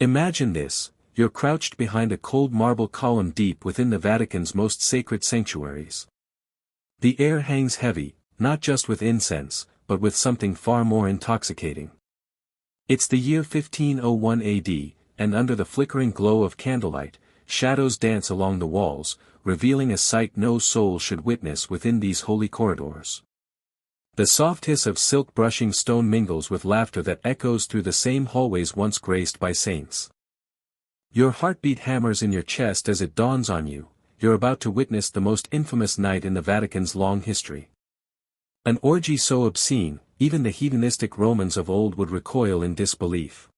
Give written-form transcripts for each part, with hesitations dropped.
Imagine this: you're crouched behind a cold marble column deep within the Vatican's most sacred sanctuaries. The air hangs heavy, not just with incense, but with something far more intoxicating. It's the year 1501 AD, and under the flickering glow of candlelight, shadows dance along the walls, revealing a sight no soul should witness within these holy corridors. The soft hiss of silk brushing stone mingles with laughter that echoes through the same hallways once graced by saints. Your heartbeat hammers in your chest as it dawns on you: you're about to witness the most infamous night in the Vatican's long history. An orgy so obscene, even the hedonistic Romans of old would recoil in disbelief.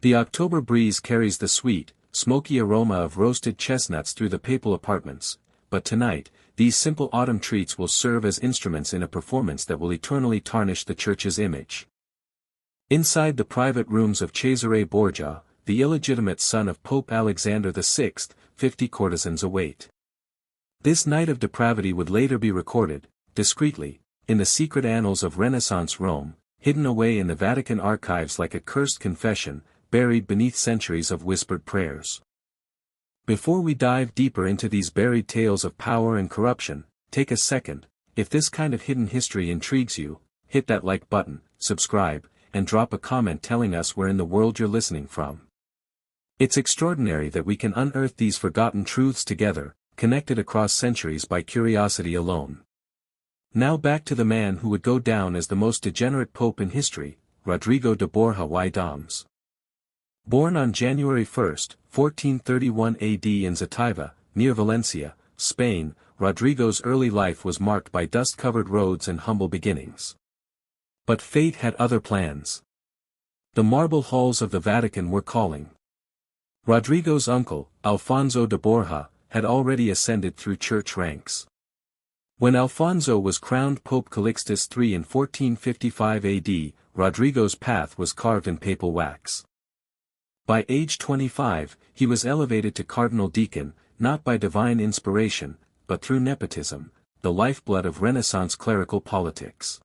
The October breeze carries the sweet, smoky aroma of roasted chestnuts through the papal apartments, but tonight, these simple autumn treats will serve as instruments in a performance that will eternally tarnish the Church's image. Inside the private rooms of Cesare Borgia, the illegitimate son of Pope Alexander VI, 50 courtesans await. This night of depravity would later be recorded, discreetly, in the secret annals of Renaissance Rome, hidden away in the Vatican archives like a cursed confession, buried beneath centuries of whispered prayers. Before we dive deeper into these buried tales of power and corruption, take a second. If this kind of hidden history intrigues you, hit that like button, subscribe, and drop a comment telling us where in the world you're listening from. It's extraordinary that we can unearth these forgotten truths together, connected across centuries by curiosity alone. Now back to the man who would go down as the most degenerate pope in history, Rodrigo de Borja y Doms. Born on January 1, 1431 AD in Zataiva, near Valencia, Spain, Rodrigo's early life was marked by dust-covered roads and humble beginnings. But fate had other plans. The marble halls of the Vatican were calling. Rodrigo's uncle, Alfonso de Borja, had already ascended through church ranks. When Alfonso was crowned Pope Calixtus III in 1455 AD, Rodrigo's path was carved in papal wax. By age 25, he was elevated to cardinal deacon, not by divine inspiration, but through nepotism, the lifeblood of Renaissance clerical politics.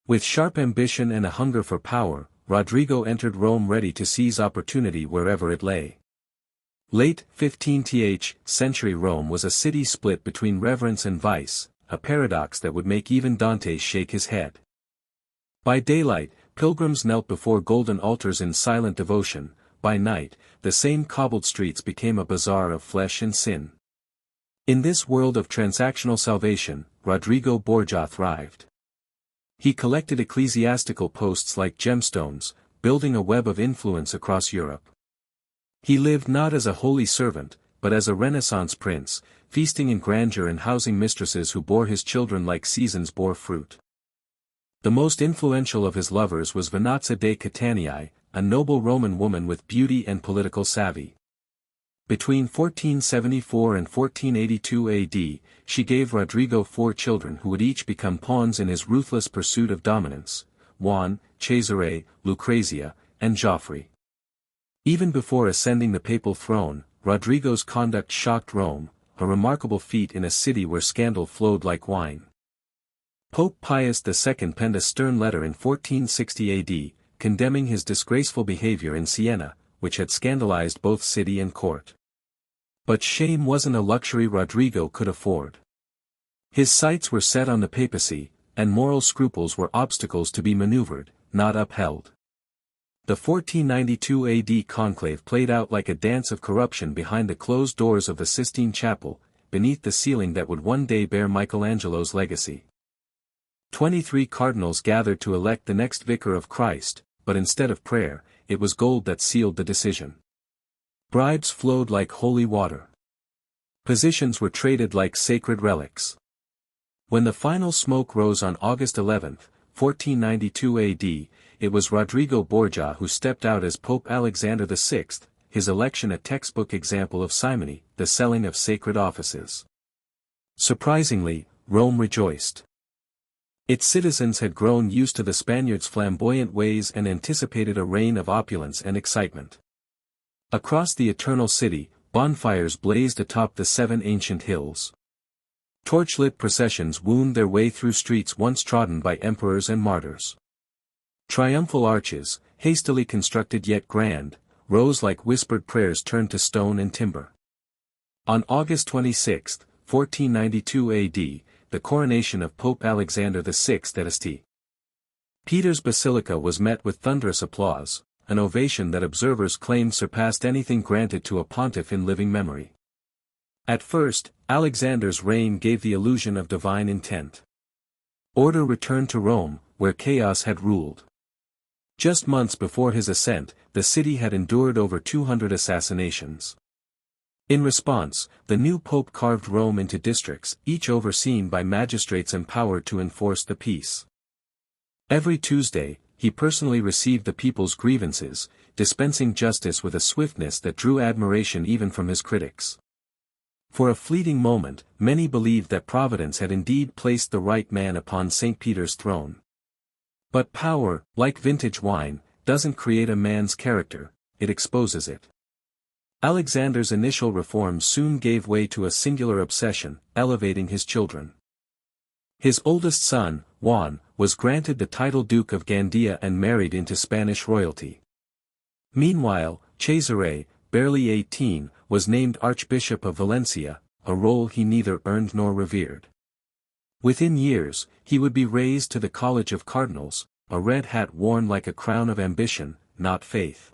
With sharp ambition and a hunger for power, Rodrigo entered Rome ready to seize opportunity wherever it lay. Late 15th century Rome was a city split between reverence and vice, a paradox that would make even Dante shake his head. By daylight, pilgrims knelt before golden altars in silent devotion. By night, the same cobbled streets became a bazaar of flesh and sin. In this world of transactional salvation, Rodrigo Borgia thrived. He collected ecclesiastical posts like gemstones, building a web of influence across Europe. He lived not as a holy servant, but as a Renaissance prince, feasting in grandeur and housing mistresses who bore his children like seasons bore fruit. The most influential of his lovers was Venazia de Catania, a noble Roman woman with beauty and political savvy. Between 1474 and 1482 AD, she gave Rodrigo 4 children who would each become pawns in his ruthless pursuit of dominance: Juan, Cesare, Lucrezia, and Geoffrey. Even before ascending the papal throne, Rodrigo's conduct shocked Rome, a remarkable feat in a city where scandal flowed like wine. Pope Pius II penned a stern letter in 1460 AD, condemning his disgraceful behavior in Siena, which had scandalized both city and court. But shame wasn't a luxury Rodrigo could afford. His sights were set on the papacy, and moral scruples were obstacles to be maneuvered, not upheld. The 1492 AD conclave played out like a dance of corruption behind the closed doors of the Sistine Chapel, beneath the ceiling that would one day bear Michelangelo's legacy. 23 cardinals gathered to elect the next vicar of Christ, but instead of prayer, it was gold that sealed the decision. Bribes flowed like holy water. Positions were traded like sacred relics. When the final smoke rose on August 11, 1492 AD, it was Rodrigo Borgia who stepped out as Pope Alexander VI, his election a textbook example of simony, the selling of sacred offices. Surprisingly, Rome rejoiced. Its citizens had grown used to the Spaniards' flamboyant ways and anticipated a reign of opulence and excitement. Across the Eternal City, bonfires blazed atop the 7 ancient hills. Torchlit processions wound their way through streets once trodden by emperors and martyrs. Triumphal arches, hastily constructed yet grand, rose like whispered prayers turned to stone and timber. On August 26, 1492 AD, the coronation of Pope Alexander VI at St. Peter's Basilica was met with thunderous applause, an ovation that observers claimed surpassed anything granted to a pontiff in living memory. At first, Alexander's reign gave the illusion of divine intent. Order returned to Rome, where chaos had ruled. Just months before his ascent, the city had endured over 200 assassinations. In response, the new pope carved Rome into districts, each overseen by magistrates empowered to enforce the peace. Every Tuesday, he personally received the people's grievances, dispensing justice with a swiftness that drew admiration even from his critics. For a fleeting moment, many believed that Providence had indeed placed the right man upon St. Peter's throne. But power, like vintage wine, doesn't create a man's character, it exposes it. Alexander's initial reforms soon gave way to a singular obsession, elevating his children. His oldest son, Juan, was granted the title Duke of Gandia and married into Spanish royalty. Meanwhile, Cesare, barely 18, was named Archbishop of Valencia, a role he neither earned nor revered. Within years, he would be raised to the College of Cardinals, a red hat worn like a crown of ambition, not faith.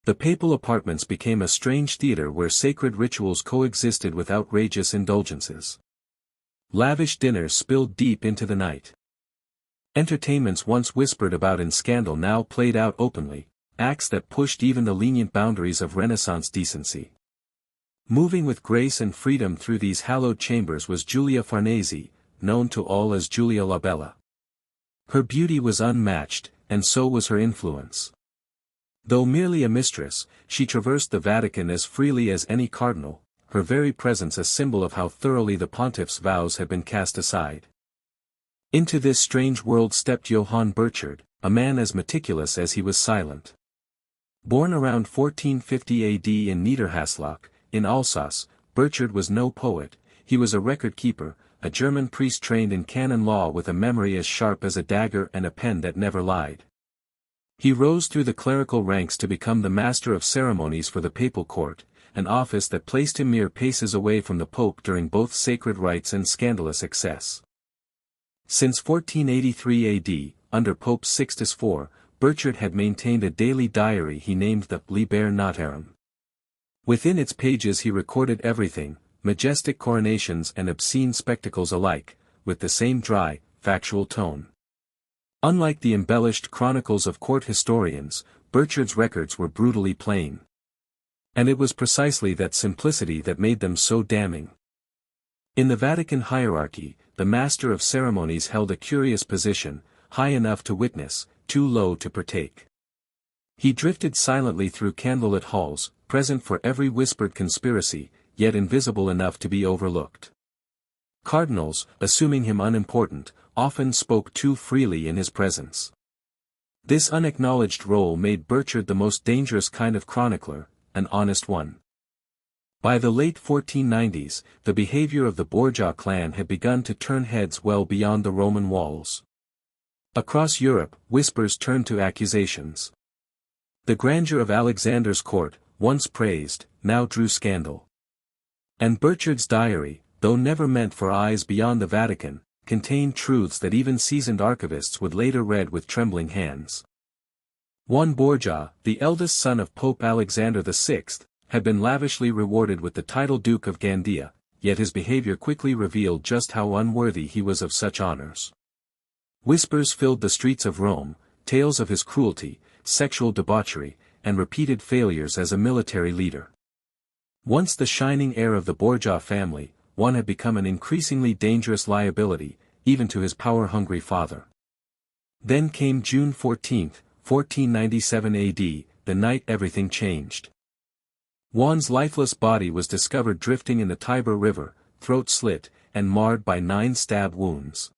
The papal apartments became a strange theater where sacred rituals coexisted with outrageous indulgences. Lavish dinners spilled deep into the night. Entertainments once whispered about in scandal now played out openly, acts that pushed even the lenient boundaries of Renaissance decency. Moving with grace and freedom through these hallowed chambers was Giulia Farnese, known to all as Giulia la Bella. Her beauty was unmatched, and so was her influence. Though merely a mistress, she traversed the Vatican as freely as any cardinal, her very presence a symbol of how thoroughly the pontiff's vows had been cast aside. Into this strange world stepped Johann Burchard, a man as meticulous as he was silent. Born around 1450 AD in Niederhaslach, in Alsace, Burchard was no poet, he was a record-keeper, a German priest trained in canon law with a memory as sharp as a dagger and a pen that never lied. He rose through the clerical ranks to become the master of ceremonies for the papal court, an office that placed him mere paces away from the pope during both sacred rites and scandalous excess. Since 1483 AD, under Pope Sixtus IV, Burchard had maintained a daily diary he named the Liber Notarum. Within its pages he recorded everything, majestic coronations and obscene spectacles alike, with the same dry, factual tone. Unlike the embellished chronicles of court historians, Burchard's records were brutally plain. And it was precisely that simplicity that made them so damning. In the Vatican hierarchy, the master of ceremonies held a curious position, high enough to witness, too low to partake. He drifted silently through candlelit halls, present for every whispered conspiracy, yet invisible enough to be overlooked. Cardinals, assuming him unimportant, often spoke too freely in his presence. This unacknowledged role made Burchard the most dangerous kind of chronicler, an honest one. By the late 1490s, the behavior of the Borgia clan had begun to turn heads well beyond the Roman walls. Across Europe, whispers turned to accusations. The grandeur of Alexander's court, once praised, now drew scandal. And Burchard's diary, though never meant for eyes beyond the Vatican, contained truths that even seasoned archivists would later read with trembling hands. Juan Borgia, the eldest son of Pope Alexander VI, had been lavishly rewarded with the title Duke of Gandia, yet his behavior quickly revealed just how unworthy he was of such honors. Whispers filled the streets of Rome, tales of his cruelty, sexual debauchery, and repeated failures as a military leader. Once the shining heir of the Borgia family, Juan had become an increasingly dangerous liability, even to his power-hungry father. Then came June 14, 1497 AD, the night everything changed. Juan's lifeless body was discovered drifting in the Tiber River, throat slit, and marred by 9 stab wounds.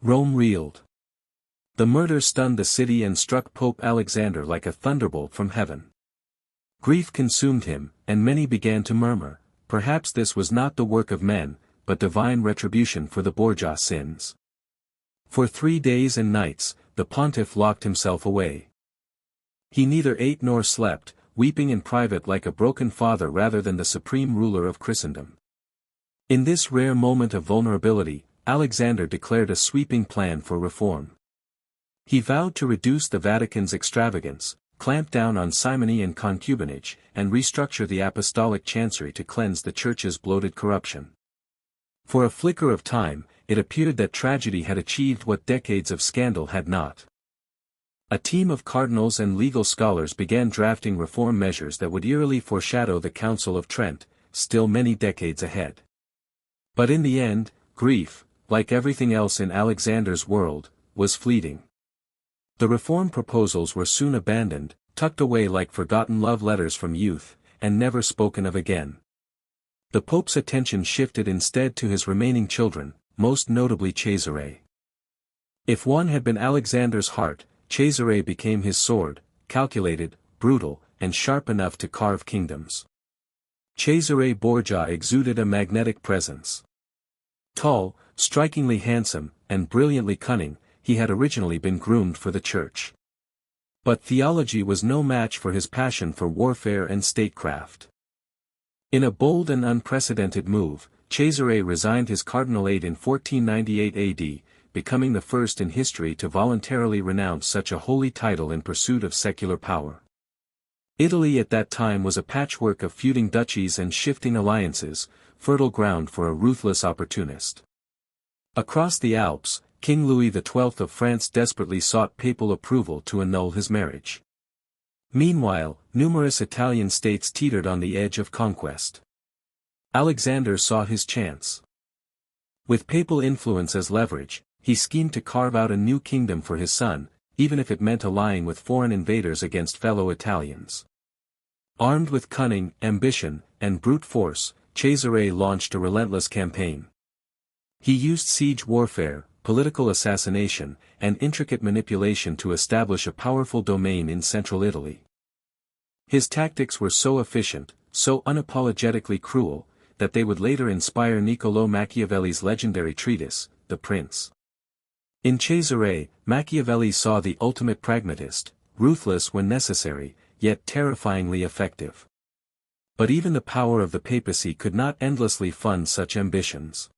Rome reeled. The murder stunned the city and struck Pope Alexander like a thunderbolt from heaven. Grief consumed him, and many began to murmur, perhaps this was not the work of men, but divine retribution for the Borgia sins. For 3 days and nights, the pontiff locked himself away. He neither ate nor slept, weeping in private like a broken father rather than the supreme ruler of Christendom. In this rare moment of vulnerability, Alexander declared a sweeping plan for reform. He vowed to reduce the Vatican's extravagance, clamp down on simony and concubinage, and restructure the apostolic chancery to cleanse the Church's bloated corruption. For a flicker of time, it appeared that tragedy had achieved what decades of scandal had not. A team of cardinals and legal scholars began drafting reform measures that would eerily foreshadow the Council of Trent, still many decades ahead. But in the end, grief, like everything else in Alexander's world, was fleeting. The reform proposals were soon abandoned, tucked away like forgotten love letters from youth, and never spoken of again. The Pope's attention shifted instead to his remaining children, most notably Cesare. If one had been Alexander's heart, Cesare became his sword, calculated, brutal, and sharp enough to carve kingdoms. Cesare Borgia exuded a magnetic presence. Tall, strikingly handsome, and brilliantly cunning, he had originally been groomed for the Church. But theology was no match for his passion for warfare and statecraft. In a bold and unprecedented move, Cesare resigned his cardinalate in 1498 AD, becoming the first in history to voluntarily renounce such a holy title in pursuit of secular power. Italy at that time was a patchwork of feuding duchies and shifting alliances, fertile ground for a ruthless opportunist. Across the Alps, King Louis XII of France desperately sought papal approval to annul his marriage. Meanwhile, numerous Italian states teetered on the edge of conquest. Alexander saw his chance. With papal influence as leverage, he schemed to carve out a new kingdom for his son, even if it meant allying with foreign invaders against fellow Italians. Armed with cunning, ambition, and brute force, Cesare launched a relentless campaign. He used siege warfare, political assassination, and intricate manipulation to establish a powerful domain in central Italy. His tactics were so efficient, so unapologetically cruel, that they would later inspire Niccolò Machiavelli's legendary treatise, The Prince. In Cesare, Machiavelli saw the ultimate pragmatist, ruthless when necessary, yet terrifyingly effective. But even the power of the papacy could not endlessly fund such ambitions.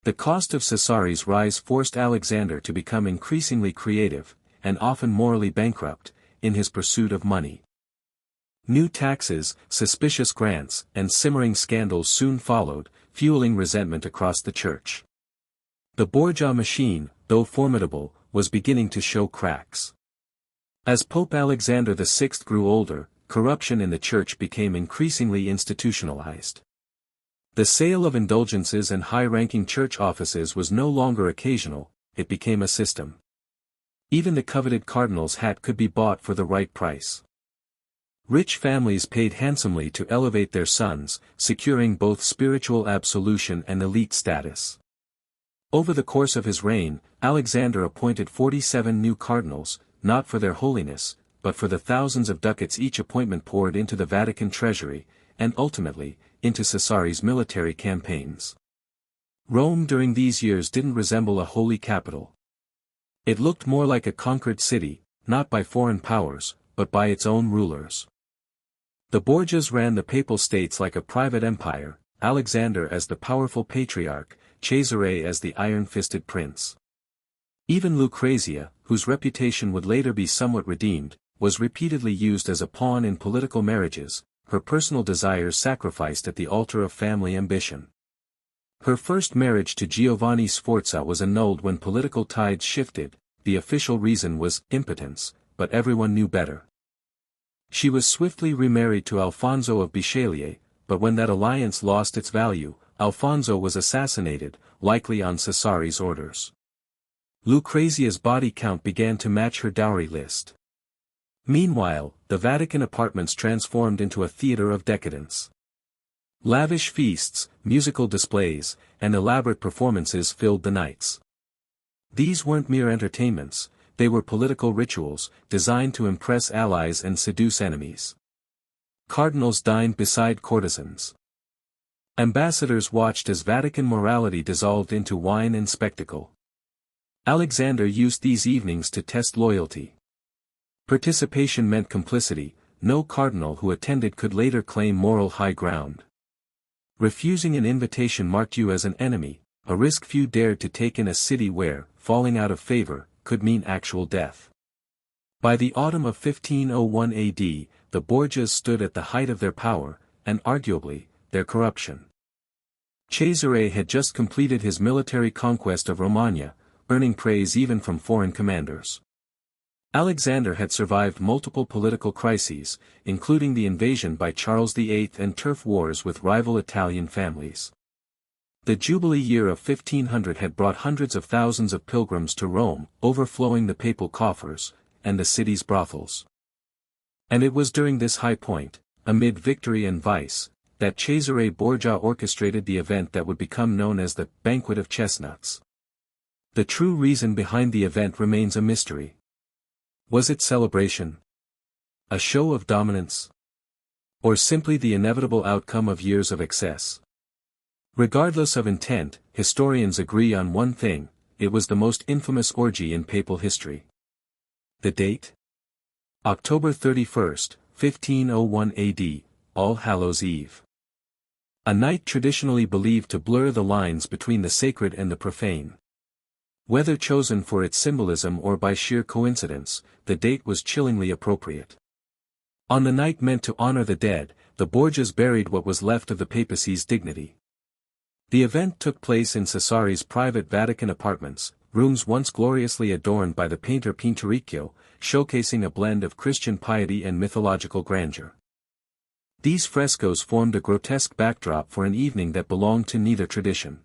The cost of Cesare's rise forced Alexander to become increasingly creative, and often morally bankrupt, in his pursuit of money. New taxes, suspicious grants, and simmering scandals soon followed, fueling resentment across the Church. The Borgia machine, though formidable, was beginning to show cracks. As Pope Alexander VI grew older, corruption in the Church became increasingly institutionalized. The sale of indulgences and high-ranking church offices was no longer occasional, it became a system. Even the coveted cardinal's hat could be bought for the right price. Rich families paid handsomely to elevate their sons, securing both spiritual absolution and elite status. Over the course of his reign, Alexander appointed 47 new cardinals, not for their holiness, but for the thousands of ducats each appointment poured into the Vatican treasury, and ultimately, into Cesare's military campaigns. Rome during these years didn't resemble a holy capital. It looked more like a conquered city, not by foreign powers, but by its own rulers. The Borgias ran the papal states like a private empire, Alexander as the powerful patriarch, Cesare as the iron-fisted prince. Even Lucrezia, whose reputation would later be somewhat redeemed, was repeatedly used as a pawn in political marriages, her personal desires sacrificed at the altar of family ambition. Her first marriage to Giovanni Sforza was annulled when political tides shifted, the official reason was impotence, but everyone knew better. She was swiftly remarried to Alfonso of Bisceglie, but when that alliance lost its value, Alfonso was assassinated, likely on Cesare's orders. Lucrezia's body count began to match her dowry list. Meanwhile, the Vatican apartments transformed into a theater of decadence. Lavish feasts, musical displays, and elaborate performances filled the nights. These weren't mere entertainments, they were political rituals, designed to impress allies and seduce enemies. Cardinals dined beside courtesans. Ambassadors watched as Vatican morality dissolved into wine and spectacle. Alexander used these evenings to test loyalty. Participation meant complicity, no cardinal who attended could later claim moral high ground. Refusing an invitation marked you as an enemy, a risk few dared to take in a city where, falling out of favor, could mean actual death. By the autumn of 1501 AD, the Borgias stood at the height of their power, and arguably, their corruption. Cesare had just completed his military conquest of Romagna, earning praise even from foreign commanders. Alexander had survived multiple political crises, including the invasion by Charles VIII and turf wars with rival Italian families. The Jubilee year of 1500 had brought hundreds of thousands of pilgrims to Rome, overflowing the papal coffers, and the city's brothels. And it was during this high point, amid victory and vice, that Cesare Borgia orchestrated the event that would become known as the Banquet of Chestnuts. The true reason behind the event remains a mystery. Was it celebration? A show of dominance? Or simply the inevitable outcome of years of excess? Regardless of intent, historians agree on one thing: it was the most infamous orgy in papal history. The date? October 31, 1501 AD, All Hallows Eve. A night traditionally believed to blur the lines between the sacred and the profane. Whether chosen for its symbolism or by sheer coincidence, the date was chillingly appropriate. On the night meant to honor the dead, the Borgias buried what was left of the papacy's dignity. The event took place in Cesare's private Vatican apartments, rooms once gloriously adorned by the painter Pinturicchio, showcasing a blend of Christian piety and mythological grandeur. These frescoes formed a grotesque backdrop for an evening that belonged to neither tradition.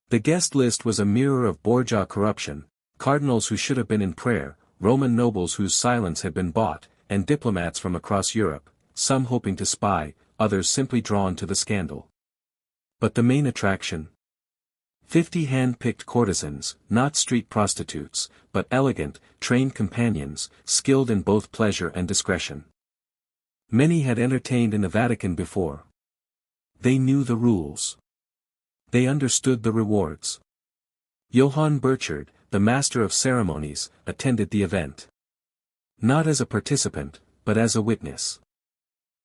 The guest list was a mirror of Borgia corruption: cardinals who should have been in prayer, Roman nobles whose silence had been bought, and diplomats from across Europe, some hoping to spy, others simply drawn to the scandal. But the main attraction? 50 hand-picked courtesans, not street prostitutes, but elegant, trained companions, skilled in both pleasure and discretion. Many had entertained in the Vatican before. They knew the rules. They understood the rewards. Johann Burchard, the master of ceremonies, attended the event. Not as a participant, but as a witness.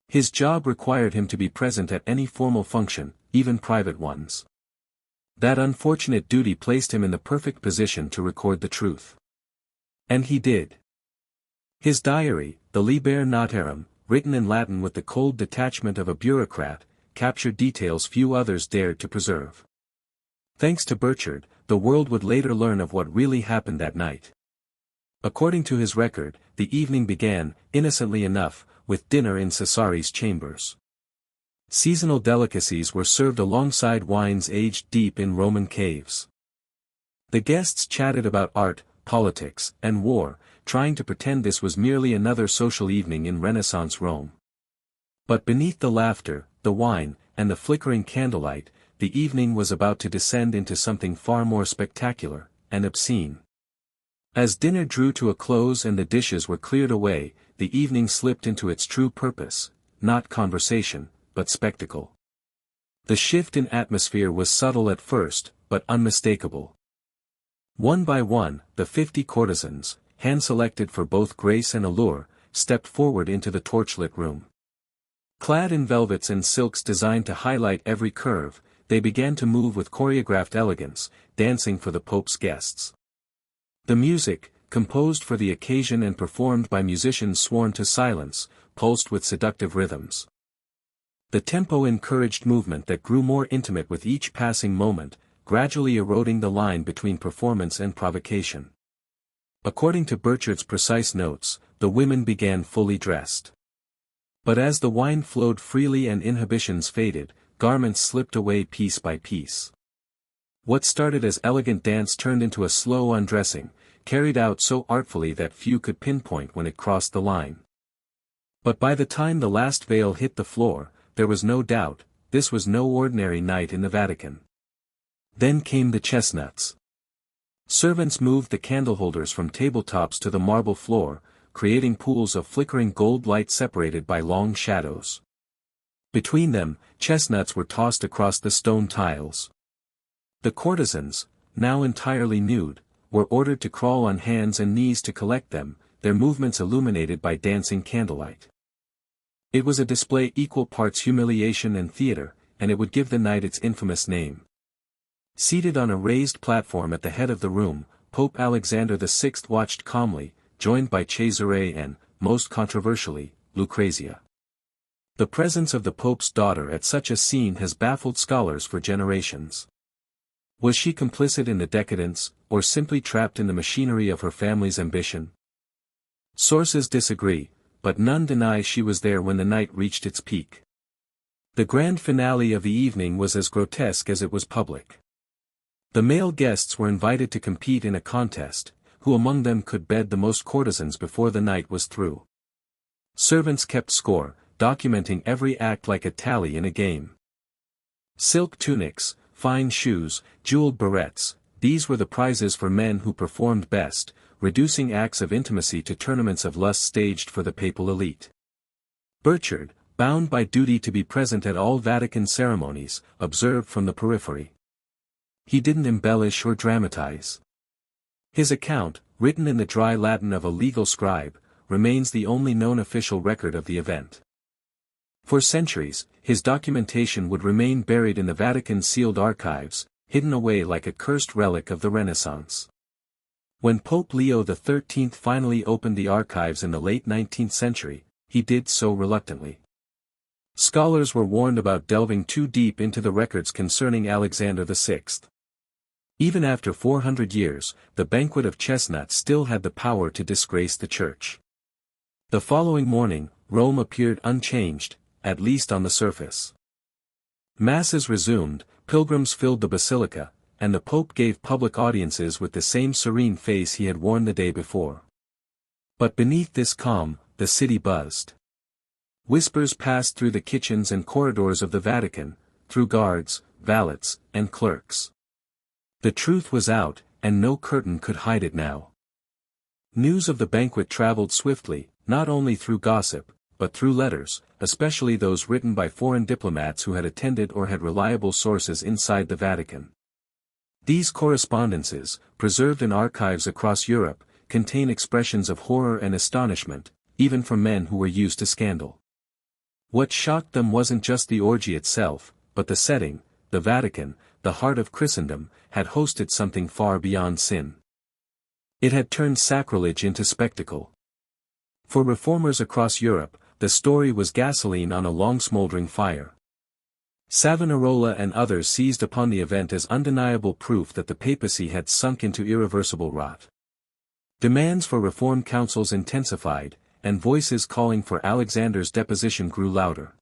His job required him to be present at any formal function, even private ones. That unfortunate duty placed him in the perfect position to record the truth. And he did. His diary, the Liber Notarum, written in Latin with the cold detachment of a bureaucrat, captured details few others dared to preserve. Thanks to Burchard, the world would later learn of what really happened that night. According to his record, the evening began, innocently enough, with dinner in Cesare's chambers. Seasonal delicacies were served alongside wines aged deep in Roman caves. The guests chatted about art, politics, and war, trying to pretend this was merely another social evening in Renaissance Rome. But beneath the laughter, the wine, and the flickering candlelight, the evening was about to descend into something far more spectacular, and obscene. As dinner drew to a close and the dishes were cleared away, the evening slipped into its true purpose, not conversation, but spectacle. The shift in atmosphere was subtle at first, but unmistakable. One by one, the 50 courtesans, hand-selected for both grace and allure, stepped forward into the torchlit room. Clad in velvets and silks designed to highlight every curve, they began to move with choreographed elegance, dancing for the Pope's guests. The music, composed for the occasion and performed by musicians sworn to silence, pulsed with seductive rhythms. The tempo encouraged movement that grew more intimate with each passing moment, gradually eroding the line between performance and provocation. According to Burchard's precise notes, the women began fully dressed. But as the wine flowed freely and inhibitions faded, garments slipped away piece by piece. What started as elegant dance turned into a slow undressing, carried out so artfully that few could pinpoint when it crossed the line. But by the time the last veil hit the floor, there was no doubt, this was no ordinary night in the Vatican. Then came the chestnuts. Servants moved the candleholders from tabletops to the marble floor, creating pools of flickering gold light separated by long shadows. Between them, chestnuts were tossed across the stone tiles. The courtesans, now entirely nude, were ordered to crawl on hands and knees to collect them, their movements illuminated by dancing candlelight. It was a display equal parts humiliation and theater, and it would give the night its infamous name. Seated on a raised platform at the head of the room, Pope Alexander VI watched calmly, joined by Cesare and, most controversially, Lucrezia. The presence of the Pope's daughter at such a scene has baffled scholars for generations. Was she complicit in the decadence, or simply trapped in the machinery of her family's ambition? Sources disagree, but none deny she was there when the night reached its peak. The grand finale of the evening was as grotesque as it was public. The male guests were invited to compete in a contest, who among them could bed the most courtesans before the night was through. Servants kept score, documenting every act like a tally in a game. Silk tunics, fine shoes, jeweled barrettes, these were the prizes for men who performed best, reducing acts of intimacy to tournaments of lust staged for the papal elite. Burchard, bound by duty to be present at all Vatican ceremonies, observed from the periphery. He didn't embellish or dramatize. His account, written in the dry Latin of a legal scribe, remains the only known official record of the event. For centuries, his documentation would remain buried in the Vatican's sealed archives, hidden away like a cursed relic of the Renaissance. When Pope Leo XIII finally opened the archives in the late 19th century, he did so reluctantly. Scholars were warned about delving too deep into the records concerning Alexander VI. Even after 400 years, the Banquet of Chestnuts still had the power to disgrace the Church. The following morning, Rome appeared unchanged, at least on the surface. Masses resumed, pilgrims filled the basilica, and the Pope gave public audiences with the same serene face he had worn the day before. But beneath this calm, the city buzzed. Whispers passed through the kitchens and corridors of the Vatican, through guards, valets, and clerks. The truth was out, and no curtain could hide it now. News of the banquet traveled swiftly, not only through gossip, but through letters, especially those written by foreign diplomats who had attended or had reliable sources inside the Vatican. These correspondences, preserved in archives across Europe, contain expressions of horror and astonishment, even from men who were used to scandal. What shocked them wasn't just the orgy itself, but the setting. The Vatican, the heart of Christendom, had hosted something far beyond sin. It had turned sacrilege into spectacle. For reformers across Europe, the story was gasoline on a long smoldering fire. Savonarola and others seized upon the event as undeniable proof that the papacy had sunk into irreversible rot. Demands for reform councils intensified, and voices calling for Alexander's deposition grew louder.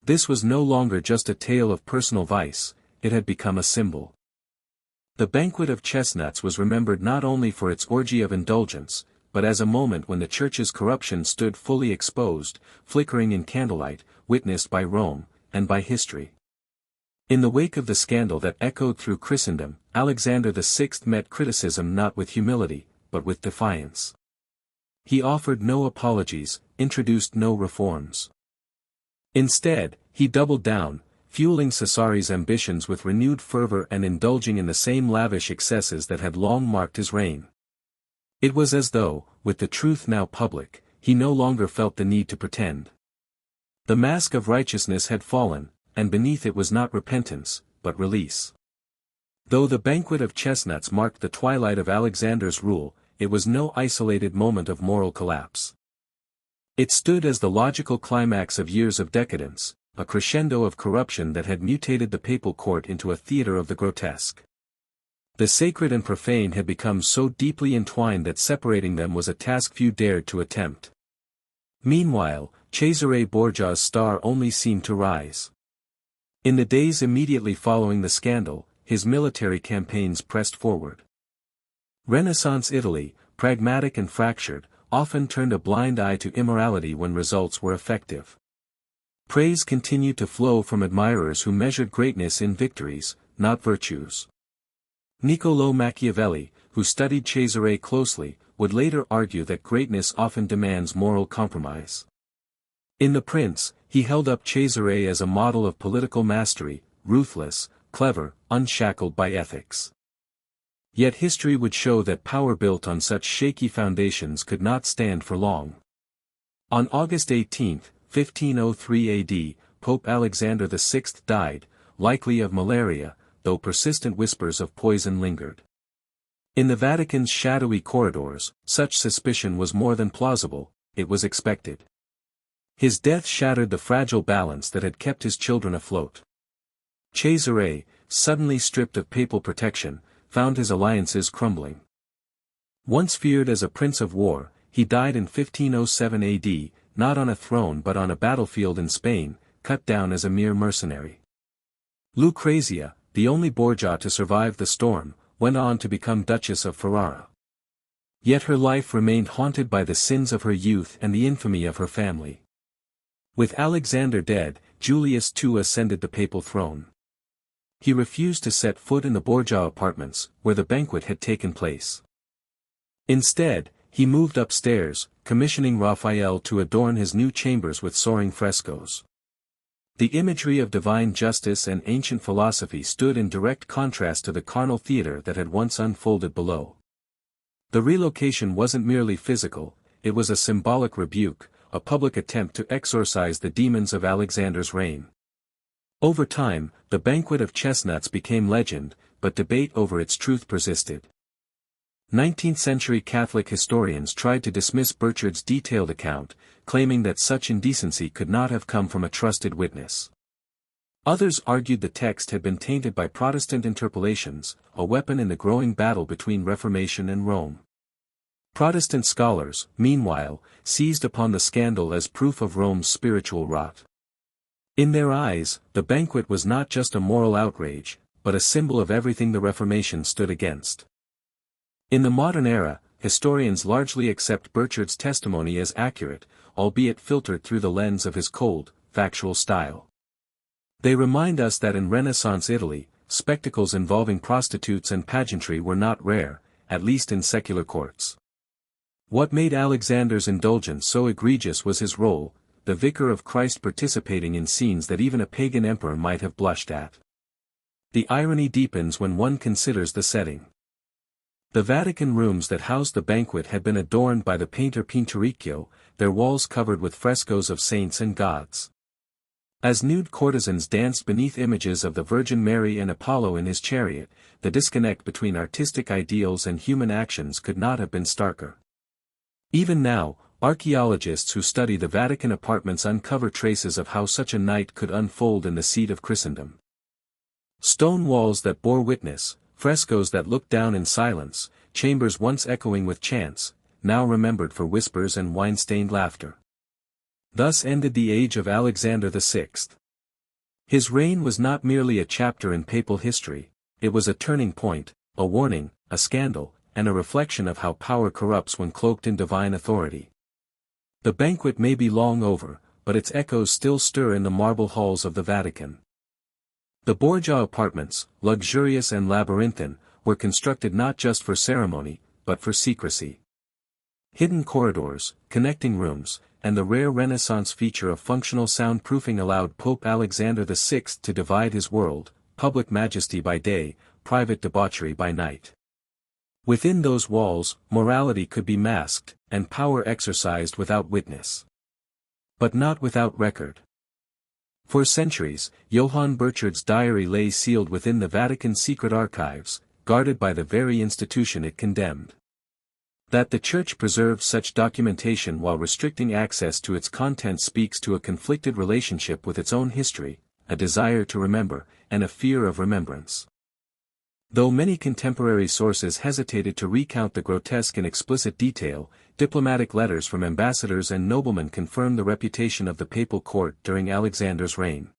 This was no longer just a tale of personal vice, it had become a symbol. The Banquet of Chestnuts was remembered not only for its orgy of indulgence, but as a moment when the Church's corruption stood fully exposed, flickering in candlelight, witnessed by Rome, and by history. In the wake of the scandal that echoed through Christendom, Alexander VI met criticism not with humility, but with defiance. He offered no apologies, introduced no reforms. Instead, he doubled down, fueling Cesare's ambitions with renewed fervor and indulging in the same lavish excesses that had long marked his reign. It was as though, with the truth now public, he no longer felt the need to pretend. The mask of righteousness had fallen, and beneath it was not repentance, but release. Though the Banquet of Chestnuts marked the twilight of Alexander's rule, it was no isolated moment of moral collapse. It stood as the logical climax of years of decadence, a crescendo of corruption that had mutated the papal court into a theater of the grotesque. The sacred and profane had become so deeply entwined that separating them was a task few dared to attempt. Meanwhile, Cesare Borgia's star only seemed to rise. In the days immediately following the scandal, his military campaigns pressed forward. Renaissance Italy, pragmatic and fractured, often turned a blind eye to immorality when results were effective. Praise continued to flow from admirers who measured greatness in victories, not virtues. Niccolò Machiavelli, who studied Cesare closely, would later argue that greatness often demands moral compromise. In The Prince, he held up Cesare as a model of political mastery, ruthless, clever, unshackled by ethics. Yet history would show that power built on such shaky foundations could not stand for long. On August 18, 1503 AD, Pope Alexander VI died, likely of malaria, though persistent whispers of poison lingered. In the Vatican's shadowy corridors, such suspicion was more than plausible, it was expected. His death shattered the fragile balance that had kept his children afloat. Cesare, suddenly stripped of papal protection, found his alliances crumbling. Once feared as a prince of war, he died in 1507 AD, not on a throne but on a battlefield in Spain, cut down as a mere mercenary. Lucrezia, the only Borgia to survive the storm, went on to become Duchess of Ferrara. Yet her life remained haunted by the sins of her youth and the infamy of her family. With Alexander dead, Julius too ascended the papal throne. He refused to set foot in the Borgia apartments, where the banquet had taken place. Instead, he moved upstairs, commissioning Raphael to adorn his new chambers with soaring frescoes. The imagery of divine justice and ancient philosophy stood in direct contrast to the carnal theater that had once unfolded below. The relocation wasn't merely physical, it was a symbolic rebuke, a public attempt to exorcise the demons of Alexander's reign. Over time, the Banquet of Chestnuts became legend, but debate over its truth persisted. 19th-century Catholic historians tried to dismiss Burchard's detailed account, claiming that such indecency could not have come from a trusted witness. Others argued the text had been tainted by Protestant interpolations, a weapon in the growing battle between Reformation and Rome. Protestant scholars, meanwhile, seized upon the scandal as proof of Rome's spiritual rot. In their eyes, the banquet was not just a moral outrage, but a symbol of everything the Reformation stood against. In the modern era, historians largely accept Burchard's testimony as accurate, albeit filtered through the lens of his cold, factual style. They remind us that in Renaissance Italy, spectacles involving prostitutes and pageantry were not rare, at least in secular courts. What made Alexander's indulgence so egregious was his role, the vicar of Christ participating in scenes that even a pagan emperor might have blushed at. The irony deepens when one considers the setting. The Vatican rooms that housed the banquet had been adorned by the painter Pinturicchio, their walls covered with frescoes of saints and gods. As nude courtesans danced beneath images of the Virgin Mary and Apollo in his chariot, the disconnect between artistic ideals and human actions could not have been starker. Even now, archaeologists who study the Vatican apartments uncover traces of how such a night could unfold in the seat of Christendom. Stone walls that bore witness, frescoes that looked down in silence, chambers once echoing with chants, now remembered for whispers and wine-stained laughter. Thus ended the age of Alexander VI. His reign was not merely a chapter in papal history, it was a turning point, a warning, a scandal, and a reflection of how power corrupts when cloaked in divine authority. The banquet may be long over, but its echoes still stir in the marble halls of the Vatican. The Borgia apartments, luxurious and labyrinthine, were constructed not just for ceremony, but for secrecy. Hidden corridors, connecting rooms, and the rare Renaissance feature of functional soundproofing allowed Pope Alexander VI to divide his world, public majesty by day, private debauchery by night. Within those walls, morality could be masked, and power exercised without witness. But not without record. For centuries, Johann Burchard's diary lay sealed within the Vatican's secret archives, guarded by the very institution it condemned. That the Church preserved such documentation while restricting access to its content speaks to a conflicted relationship with its own history, a desire to remember, and a fear of remembrance. Though many contemporary sources hesitated to recount the grotesque in explicit detail, diplomatic letters from ambassadors and noblemen confirm the reputation of the papal court during Alexander's reign.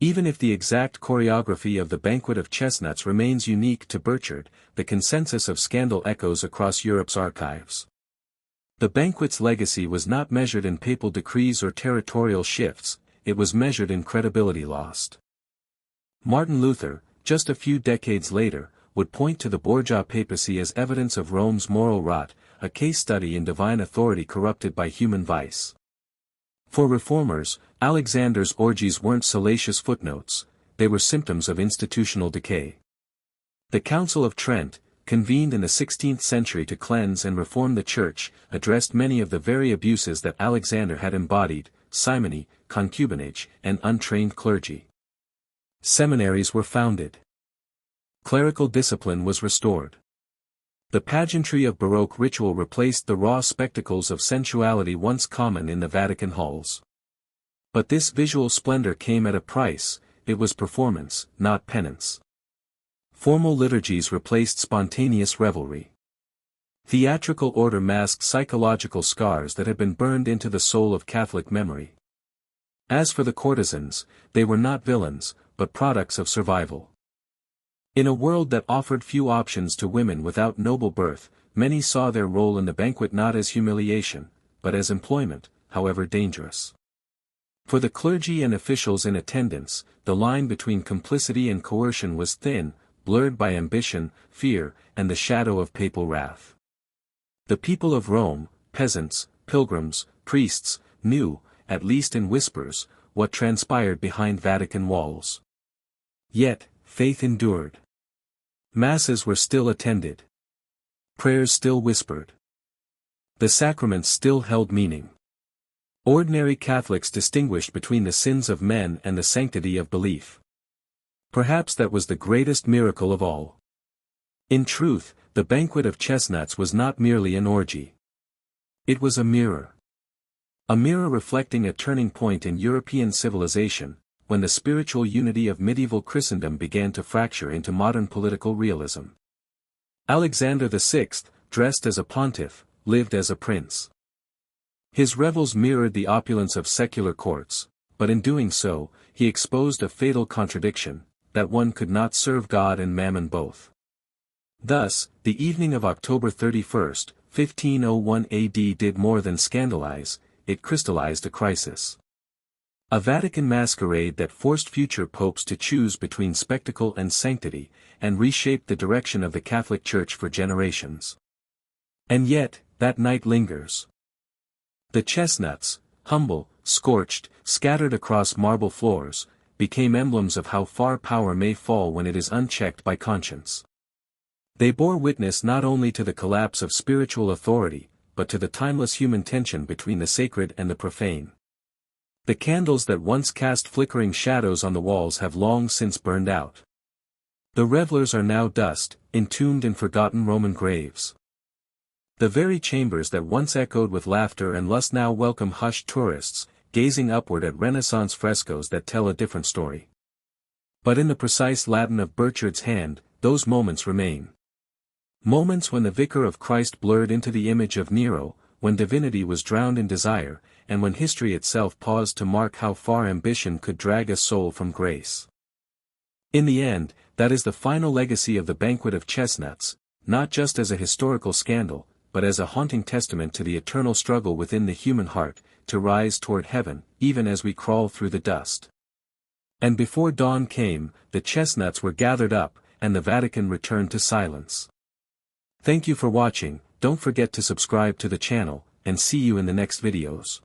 Even if the exact choreography of the Banquet of Chestnuts remains unique to Burchard, the consensus of scandal echoes across Europe's archives. The banquet's legacy was not measured in papal decrees or territorial shifts, it was measured in credibility lost. Martin Luther, just a few decades later, would point to the Borgia papacy as evidence of Rome's moral rot, a case study in divine authority corrupted by human vice. For reformers, Alexander's orgies weren't salacious footnotes, they were symptoms of institutional decay. The Council of Trent, convened in the 16th century to cleanse and reform the Church, addressed many of the very abuses that Alexander had embodied, simony, concubinage, and untrained clergy. Seminaries were founded. Clerical discipline was restored. The pageantry of Baroque ritual replaced the raw spectacles of sensuality once common in the Vatican halls. But this visual splendor came at a price. It was performance, not penance. Formal liturgies replaced spontaneous revelry. Theatrical order masked psychological scars that had been burned into the soul of Catholic memory. As for the courtesans, they were not villains, but products of survival. In a world that offered few options to women without noble birth, many saw their role in the banquet not as humiliation, but as employment, however dangerous. For the clergy and officials in attendance, the line between complicity and coercion was thin, blurred by ambition, fear, and the shadow of papal wrath. The people of Rome, peasants, pilgrims, priests, knew, at least in whispers, what transpired behind Vatican walls. Yet, faith endured. Masses were still attended. Prayers still whispered. The sacraments still held meaning. Ordinary Catholics distinguished between the sins of men and the sanctity of belief. Perhaps that was the greatest miracle of all. In truth, the Banquet of Chestnuts was not merely an orgy. It was a mirror. A mirror reflecting a turning point in European civilization, when the spiritual unity of medieval Christendom began to fracture into modern political realism. Alexander VI, dressed as a pontiff, lived as a prince. His revels mirrored the opulence of secular courts, but in doing so, he exposed a fatal contradiction, that one could not serve God and mammon both. Thus, the evening of October 31, 1501 AD did more than scandalize, it crystallized a crisis. A Vatican masquerade that forced future popes to choose between spectacle and sanctity, and reshaped the direction of the Catholic Church for generations. And yet, that night lingers. The chestnuts, humble, scorched, scattered across marble floors, became emblems of how far power may fall when it is unchecked by conscience. They bore witness not only to the collapse of spiritual authority, but to the timeless human tension between the sacred and the profane. The candles that once cast flickering shadows on the walls have long since burned out. The revelers are now dust, entombed in forgotten Roman graves. The very chambers that once echoed with laughter and lust now welcome hushed tourists, gazing upward at Renaissance frescoes that tell a different story. But in the precise Latin of Burchard's hand, those moments remain. Moments when the Vicar of Christ blurred into the image of Nero, when divinity was drowned in desire, and when history itself paused to mark how far ambition could drag a soul from grace. In the end, that is the final legacy of the Banquet of Chestnuts, not just as a historical scandal, but as a haunting testament to the eternal struggle within the human heart, to rise toward heaven, even as we crawl through the dust. And before dawn came, the chestnuts were gathered up, and the Vatican returned to silence. Thank you for watching. Don't forget to subscribe to the channel, and see you in the next videos.